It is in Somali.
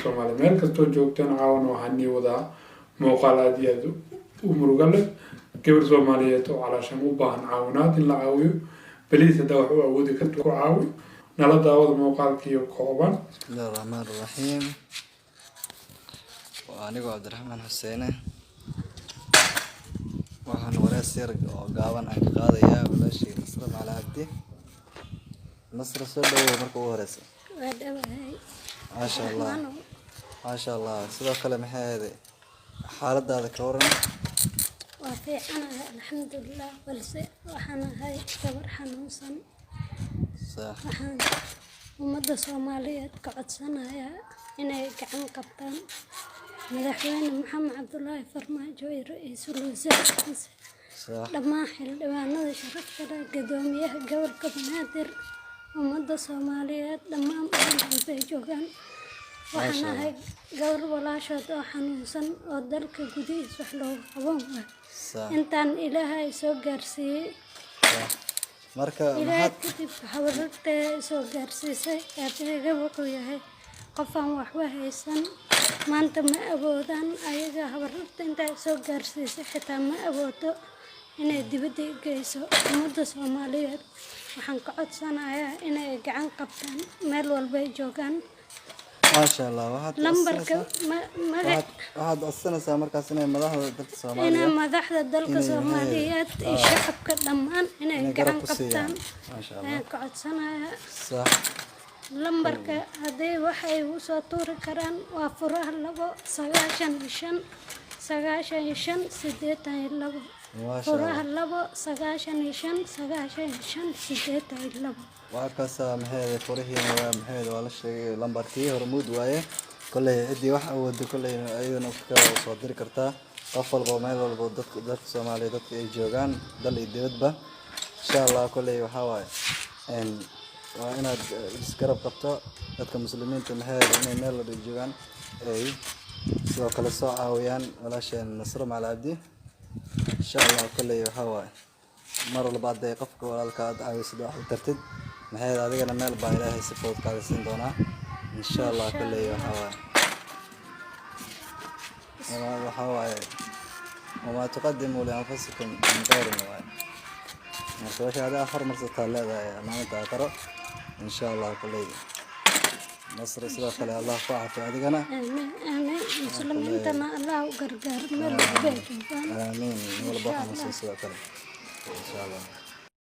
Soomaaliyeed meel kastoo joogtaan caawan waxaan nii wadaa muuqaal aad iyo aad u murugo leh gabar Soomaaliyeed oo calaashan u baahan caawinaad in la caawiyo baliis haddaa wax u awoodi karto ku caawi nala daawada muuqaalkiiyo kooban. Bismillaahi Rahmaani Rahiim. Anigoo Cabdiraxmaan Xuseen waxaan wareys yar oo gaaban aan ka qaadayaa walaashii Nasra Macali Cabdi. Nasra soo dhawow marka ugu horeysa. waa dhawahay Maasha Allah sidoo kale maxay ahayd xaaladaada ka waran? waa fiicanahay alxamdulilah balse waxaan ahay gabar xanuunsan waxaan ummadda Soomaaliyeed ka codsanayaa inay gacan qabtaan madaxweyne Maxamed Cabdullaahi Farmaajo iyo ra'iisul wasaarkiisa dhammaan xildhibaanada sharafta leh guddoomiyaha gobolka Banaadir ummadda Soomaaliyeed dhammaan ay joogaan waxaan ahay gabar walaashood oo xanuunsan oo dalka gudihiisa wax looga qaban waayo intaan ilaahay soo gaarsiiyey marka ilaahay kadib xawaaltay soo gaarsiisay aabahayga wuxuu yahay qof aan waxba haysan maanta ma awoodaan ayaga habarta intaa soo gaarsiisay xitaa ma awoodo inay dibadda geyso ummadda Soomaaliyeed waxaan ka codsanayaa inay gacan qabtaan meel walba ay joogaan. Maasha Allah lambarka waxaad codsanaysaa markaas inay madaxda dalka Soomaaliyeed iyo shacabka dhammaan inay gacan qabtaan ayaan ka codsanayaa. lambarka haddii waxay u soo tuuri karaan waa furaha 295 95 82 furaha 295 95 82 وهكذا محيد فريحين ومحيد ولا شيء لمبرتي هرمود وايه كل عدي واحد ود كل أيضا صدر كرتا قفل قومين والبودت دت سومالي دت جوجان دل يدود به إن شاء الله كل يحاول إن وأنا سكرب قطع دت كمسلمين تمحيد إن ميل الجوجان أي سواء كل ساعة ويان ولا شيء نصر مع العبدي إن شاء الله كل يحاول مرة بعد يقفك ولا الكاد عايز يصدق ترتد محيد هذا ميل بايله يسفوت كارسين دونا إن شاء الله كل وحواي وما تقدموا لأنفسكم من خير مرة هذا آخر مرة هذا أمانة ترى إن شاء الله كل مصر سلاح كله الله فاعل في هذه أنا آمين مسلمين تنا الله وقرقر مل بيت آمين والله مصر سلاح كله إن شاء الله